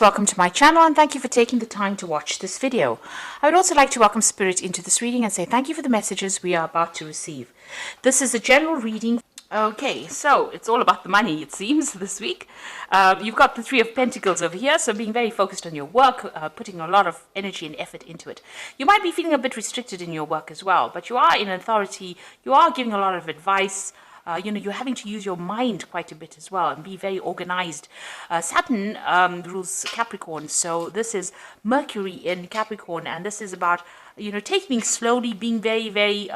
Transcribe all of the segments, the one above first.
Welcome to my channel and thank you for taking the time to watch this video. I would also like to welcome Spirit into this reading and say thank you for the messages we are about to receive. This is a general reading. Okay, so it's all about the money, it seems, this week. You've got the Three of Pentacles over here, so being very focused on your work, putting a lot of energy and effort into it. You might be feeling a bit restricted in your work as well, but you are in authority, you are giving a lot of advice. You're having to use your mind quite a bit as well and be very organized. Saturn rules Capricorn, so this is Mercury in Capricorn, and this is about, taking things slowly, being very, very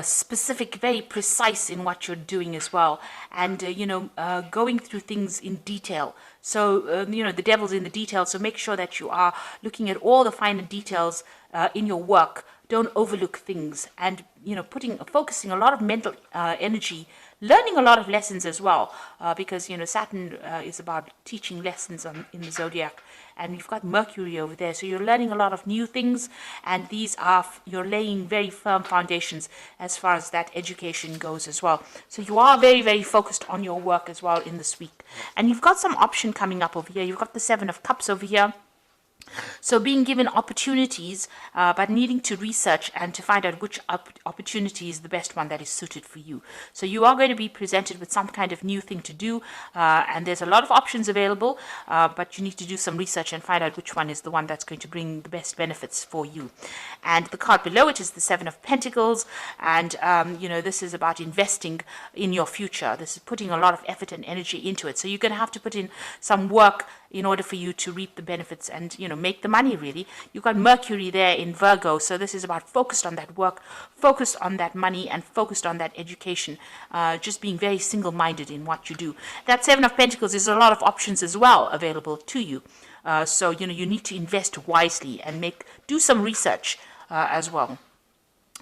specific, very precise in what you're doing as well, and going through things in detail. So the devil's in the details, so make sure that you are looking at all the finer details in your work. Don't overlook things, and focusing a lot of mental energy, learning a lot of lessons as well, because Saturn is about teaching lessons in the zodiac, and you've got Mercury over there, so you're learning a lot of new things, and you're laying very firm foundations as far as that education goes as well. So you are very, very focused on your work as well in this week, and you've got some option coming up over here. You've got the Seven of Cups over here. So being given opportunities, but needing to research and to find out which opportunity is the best one that is suited for you. So you are going to be presented with some kind of new thing to do, and there's a lot of options available, but you need to do some research and find out which one is the one that's going to bring the best benefits for you. And the card below it is the Seven of Pentacles, and this is about investing in your future. This is putting a lot of effort and energy into it. So you're going to have to put in some work in order for you to reap the benefits and make the money. Really, you've got Mercury there in Virgo, so this is about focused on that work, focused on that money, and focused on that education, just being very single-minded in what you do. That Seven of Pentacles is a lot of options as well available to you, so you need to invest wisely and do some research as well.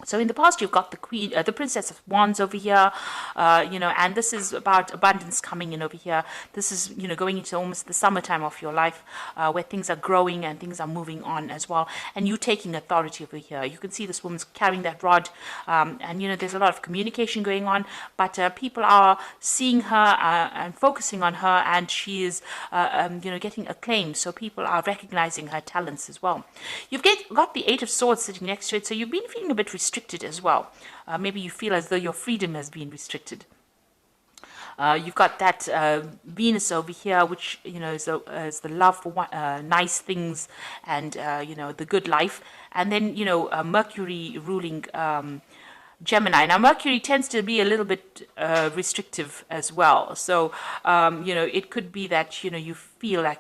So in the past, you've got the Princess of Wands over here, and this is about abundance coming in over here. This is, going into almost the summertime of your life, where things are growing and things are moving on as well. And you taking authority over here. You can see this woman's carrying that rod, and, there's a lot of communication going on, but people are seeing her and focusing on her, and she is, getting acclaim. So people are recognizing her talents as well. You've got the Eight of Swords sitting next to it, so you've been feeling a bit restricted as well. Maybe you feel as though your freedom has been restricted. You've got that Venus over here, which is the love for nice things and the good life, and then Mercury ruling Gemini. Now Mercury tends to be a little bit restrictive as well, so it could be that you feel like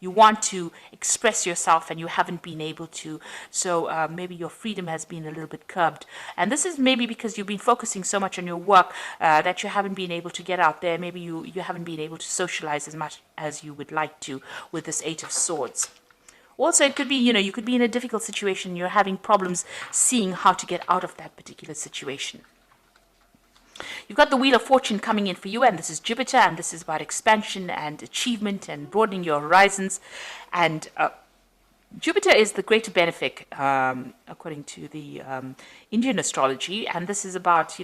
you want to express yourself and you haven't been able to, so maybe your freedom has been a little bit curbed, and this is maybe because you've been focusing so much on your work that you haven't been able to get out there. Maybe you haven't been able to socialize as much as you would like to with this Eight of Swords. Also, it could be, you could be in a difficult situation. You're having problems seeing how to get out of that particular situation. You've got the Wheel of Fortune coming in for you, and this is Jupiter, and this is about expansion and achievement and broadening your horizons. And Jupiter is the greater benefic, according to the Indian astrology, and this is about,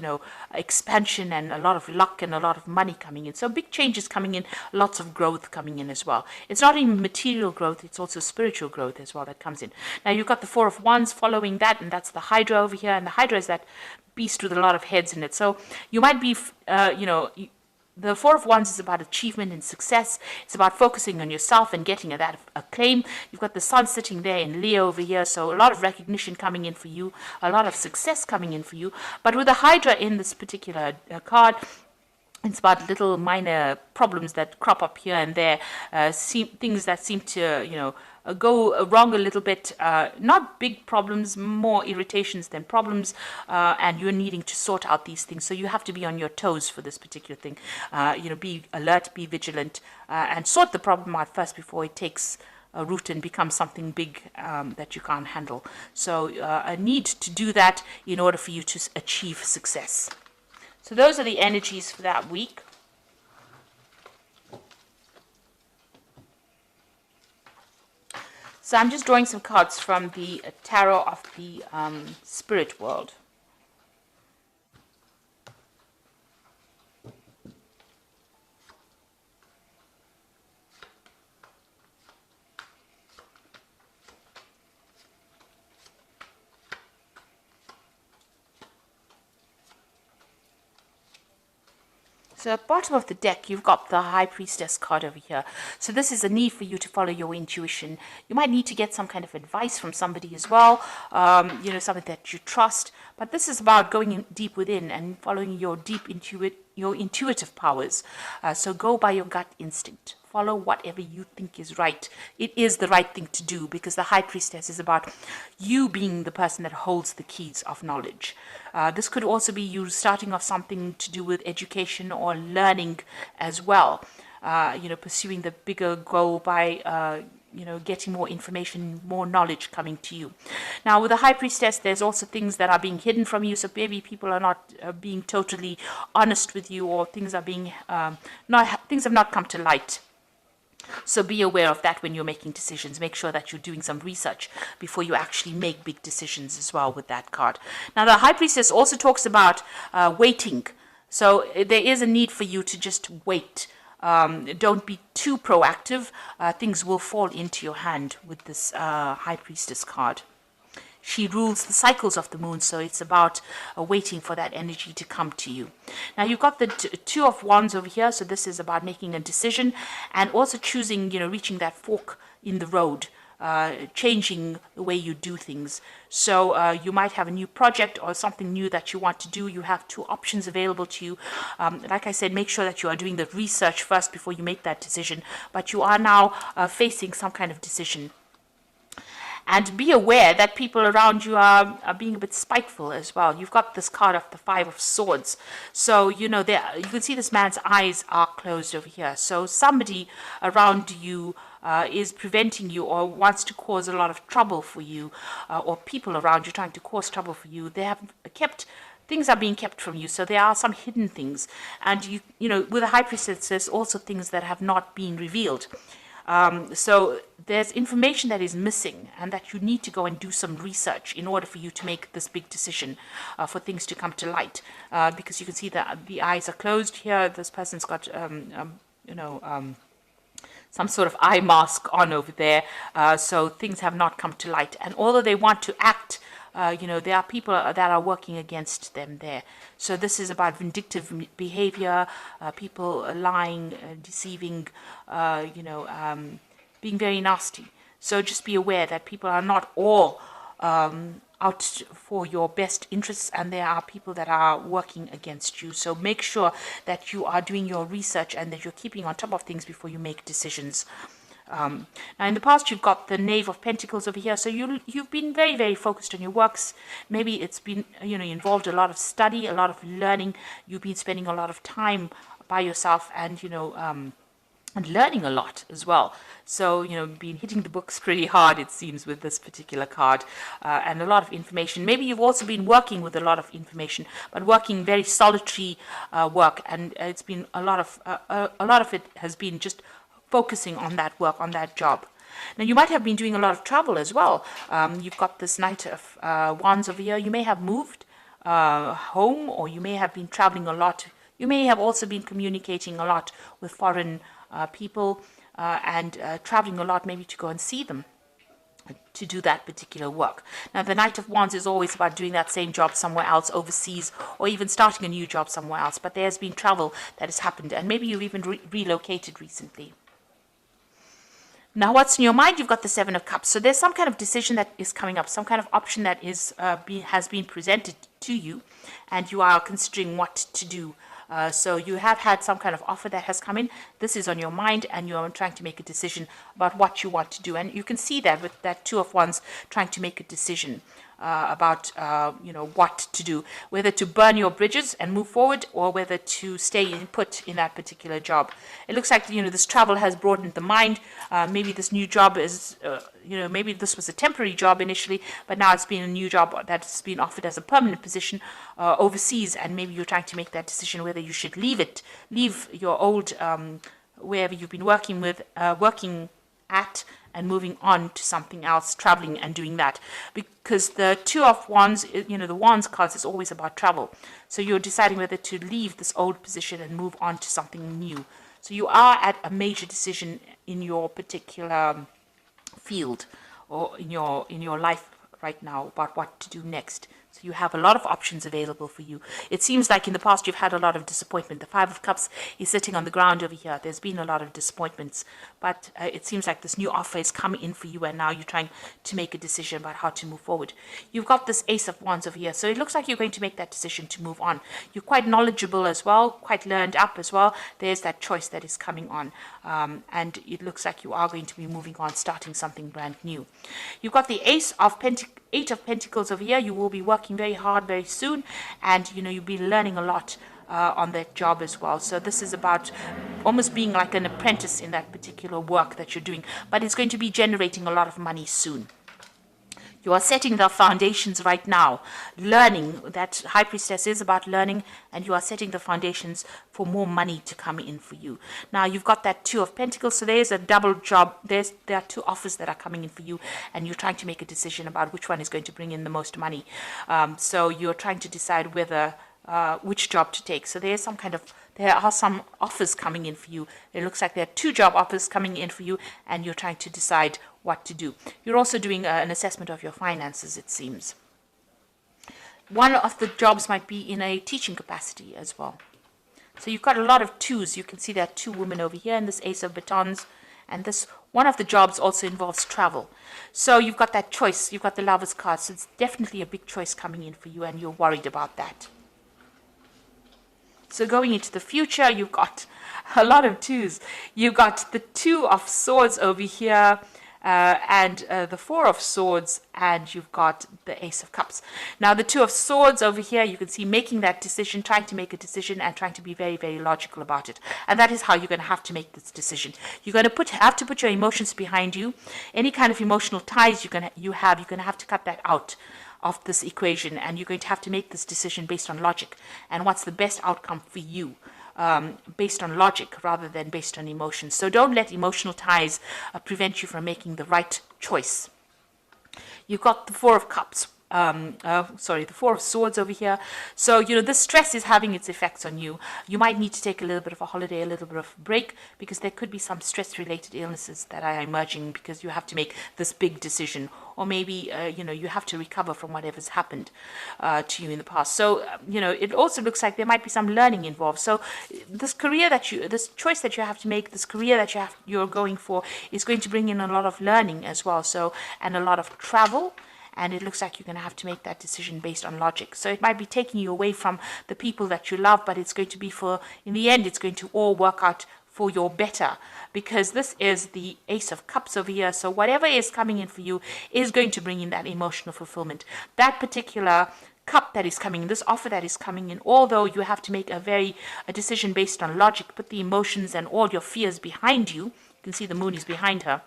expansion and a lot of luck and a lot of money coming in. So big changes coming in, lots of growth coming in as well. It's not even material growth, it's also spiritual growth as well that comes in. Now you've got the Four of Wands following that, and that's the Hydra over here, and the Hydra is that beast with a lot of heads in it. So you might be, the Four of Wands is about achievement and success. It's about focusing on yourself and getting that acclaim. You've got the Sun sitting there in Leo over here, so a lot of recognition coming in for you, a lot of success coming in for you. But with the Hydra in this particular card, it's about little minor problems that crop up here and there, things that seem to, go wrong a little bit. Not big problems, more irritations than problems, and you're needing to sort out these things. So you have to be on your toes for this particular thing. Be alert, be vigilant, and sort the problem out first before it takes a root and becomes something big that you can't handle. So a need to do that in order for you to achieve success. So those are the energies for that week. So I'm just drawing some cards from the tarot of the spirit world. So at the bottom of the deck, you've got the High Priestess card over here. So this is a need for you to follow your intuition. You might need to get some kind of advice from somebody as well, somebody that you trust. But this is about going in deep within and following your your intuitive powers. So go by your gut instinct. Follow whatever you think is right. It is the right thing to do, because the High Priestess is about you being the person that holds the keys of knowledge. This could also be you starting off something to do with education or learning as well. Pursuing the bigger goal by getting more information, more knowledge coming to you. Now, with the High Priestess, there's also things that are being hidden from you. So maybe people are not being totally honest with you, or things are being things have not come to light. So be aware of that when you're making decisions. Make sure that you're doing some research before you actually make big decisions as well with that card. Now, the High Priestess also talks about waiting. So there is a need for you to just wait. Don't be too proactive. Things will fall into your hand with this High Priestess card. She rules the cycles of the moon, so it's about waiting for that energy to come to you. Now, you've got the Two of Wands over here, so this is about making a decision and also choosing, reaching that fork in the road, changing the way you do things. So you might have a new project or something new that you want to do. You have two options available to you. Like I said, make sure that you are doing the research first before you make that decision, but you are now facing some kind of decision. And be aware that people around you are being a bit spiteful as well. You've got this card of the Five of Swords. So, you can see this man's eyes are closed over here. So somebody around you is preventing you or wants to cause a lot of trouble for you, or people around you trying to cause trouble for you. Things are being kept from you, so there are some hidden things. And, with the High Priestess, there's also things that have not been revealed. So there's information that is missing, and that you need to go and do some research in order for you to make this big decision, for things to come to light. Because you can see that the eyes are closed here. This person's got, some sort of eye mask on over there. So things have not come to light. And although they want to act, there are people that are working against them there. So this is about vindictive behavior, people lying, deceiving, being very nasty. So just be aware that people are not all out for your best interests, and there are people that are working against you. So make sure that you are doing your research and that you're keeping on top of things before you make decisions. Now, in the past, you've got the Knave of Pentacles over here. So you've been very, very focused on your works. Maybe it's been, involved a lot of study, a lot of learning. You've been spending a lot of time by yourself and, and learning a lot as well. So, been hitting the books pretty hard, it seems, with this particular card, and a lot of information. Maybe you've also been working with a lot of information, but working very solitary work, and it's been a lot of it has been just focusing on that work, on that job. Now, you might have been doing a lot of travel as well. You've got this Knight of Wands over here. You may have moved home, or you may have been traveling a lot. You may have also been communicating a lot with foreign people and traveling a lot, maybe to go and see them, to do that particular work. Now, the Knight of Wands is always about doing that same job somewhere else, overseas, or even starting a new job somewhere else. But there's been travel that has happened, and maybe you've even relocated recently. Now, what's in your mind? You've got the Seven of Cups. So there's some kind of decision that is coming up, some kind of option that has been presented to you, and you are considering what to do. So you have had some kind of offer that has come in. This is on your mind, and you're trying to make a decision about what you want to do. And you can see that with that Two of Wands, trying to make a decision about what to do, whether to burn your bridges and move forward, or whether to stay put in that particular job. It looks like this travel has broadened the mind. Maybe this new job is maybe this was a temporary job initially, but now it's been a new job that's been offered as a permanent position overseas, and maybe you're trying to make that decision whether you should leave your old wherever you've been working at, and moving on to something else, traveling and doing that. Because the Two of Wands, the Wands cards is always about travel. So you're deciding whether to leave this old position and move on to something new. So you are at a major decision in your particular field, or in your life right now, about what to do next. So you have a lot of options available for you. It seems like in the past you've had a lot of disappointment. The Five of Cups is sitting on the ground over here. There's been a lot of disappointments, but it seems like this new offer is coming in for you, and now you're trying to make a decision about how to move forward. You've got this Ace of Wands over here, so it looks like you're going to make that decision to move on. You're quite knowledgeable as well, quite learned up as well. There's that choice that is coming on, and it looks like you are going to be moving on, starting something brand new. You've got the Eight of Pentacles over here. You will be working very hard very soon, and you'll be learning a lot on that job as well. So this is about almost being like an apprentice in that particular work that you're doing, but it's going to be generating a lot of money soon. You are setting the foundations right now. Learning, that High Priestess is about learning, and you are setting the foundations for more money to come in for you. Now, you've got that Two of Pentacles, so there's a double job. There are two offers that are coming in for you, and you're trying to make a decision about which one is going to bring in the most money. So you're trying to decide whether which job to take. So there are some offers coming in for you. It looks like there are two job offers coming in for you, and you're trying to decide what to do. You're also doing an assessment of your finances, it seems. One of the jobs might be in a teaching capacity as well. So you've got a lot of twos. You can see there are two women over here in this Ace of Batons, and this one of the jobs also involves travel. So you've got that choice. You've got the Lovers card, so it's definitely a big choice coming in for you, and you're worried about that. So going into the future, you've got a lot of twos. You've got the Two of Swords over here, and the Four of Swords, and you've got the Ace of Cups. Now, the Two of Swords over here, you can see making that decision, trying to make a decision, and trying to be very, very logical about it. And that is how you're going to have to make this decision. You're going to have to put your emotions behind you. Any kind of emotional ties you're going to have to cut that out of this equation, and you're going to have to make this decision based on logic and what's the best outcome for you, based on logic rather than based on emotions. So don't let emotional ties prevent you from making the right choice. You've got the Four of Cups. The Four of Swords over here. So, this stress is having its effects on you. You might need to take a little bit of a holiday, a little bit of a break, because there could be some stress-related illnesses that are emerging because you have to make this big decision. Or maybe, you have to recover from whatever's happened to you in the past. So, it also looks like there might be some learning involved. So this choice that you have to make, this career that you're going for is going to bring in a lot of learning as well. So, and a lot of travel. And it looks like you're going to have to make that decision based on logic. So it might be taking you away from the people that you love, but it's going to be in the end, it's going to all work out for your better, because this is the Ace of Cups over here. So whatever is coming in for you is going to bring in that emotional fulfillment. That particular cup that is coming in, this offer that is coming in, although you have to make a decision based on logic, put the emotions and all your fears behind you. You can see the moon is behind her.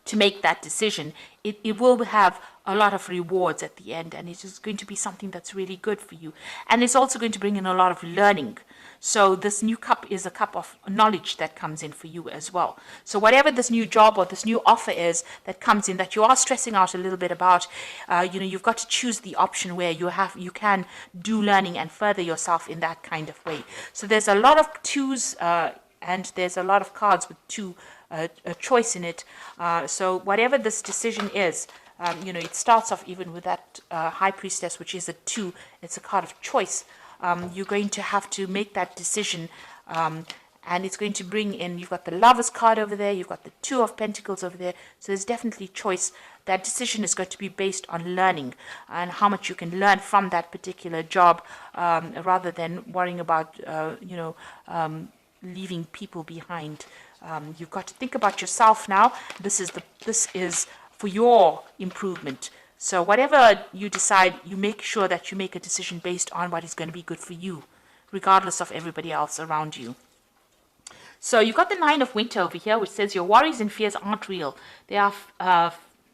To make that decision, it will have a lot of rewards at the end, and it is going to be something that's really good for you. And it's also going to bring in a lot of learning. So this new cup is a cup of knowledge that comes in for you as well. So whatever this new job or this new offer is that comes in that you are stressing out a little bit about, you've got to choose the option where you can do learning and further yourself in that kind of way. So there's a lot of twos, and there's a lot of cards with two a choice in it. So whatever this decision is, it starts off even with that High Priestess, which is a 2. It's a card of choice. You're going to have to make that decision, and it's going to bring in, you've got the Lovers card over there, you've got the Two of Pentacles over there, so there's definitely choice. That decision is going to be based on learning and how much you can learn from that particular job, rather than worrying about, leaving people behind. You've got to think about yourself now. This is for your improvement. So whatever you decide, you make sure that you make a decision based on what is going to be good for you, regardless of everybody else around you. So you've got the Nine of Winter over here, which says your worries and fears aren't real. They are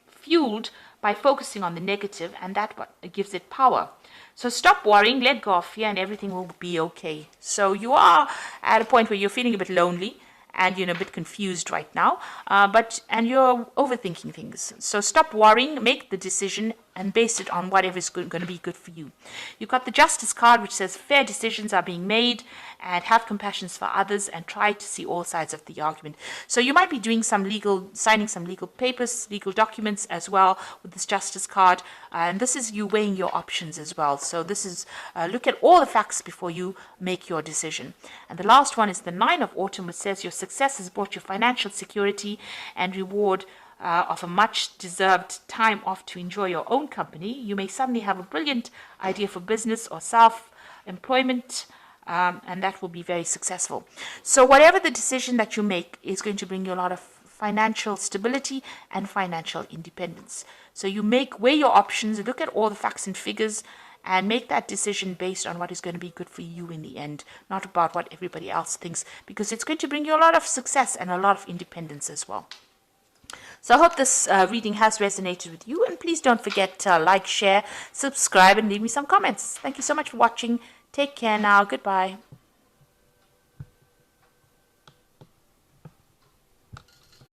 fueled by focusing on the negative, and that gives it power. So stop worrying, let go of fear, and everything will be okay. So you are at a point where you're feeling a bit lonely, and a bit confused right now, and you're overthinking things. So stop worrying, make the decision, and base it on whatever is going to be good for you. You've got the Justice card, which says fair decisions are being made, and have compassion for others, and try to see all sides of the argument. So you might be doing signing some legal papers, legal documents as well with this Justice card, and this is you weighing your options as well. So this is look at all the facts before you make your decision. And the last one is the Nine of Autumn, which says your success has brought you financial security and reward of a much deserved time off to enjoy your own company. You may suddenly have a brilliant idea for business or self-employment, and that will be very successful. So whatever the decision that you make is going to bring you a lot of financial stability and financial independence. So you weigh your options, look at all the facts and figures, and make that decision based on what is going to be good for you in the end, not about what everybody else thinks, because it's going to bring you a lot of success and a lot of independence as well. So I hope this reading has resonated with you, and please don't forget to like, share, subscribe, and leave me some comments. Thank you so much for watching. Take care now. Goodbye.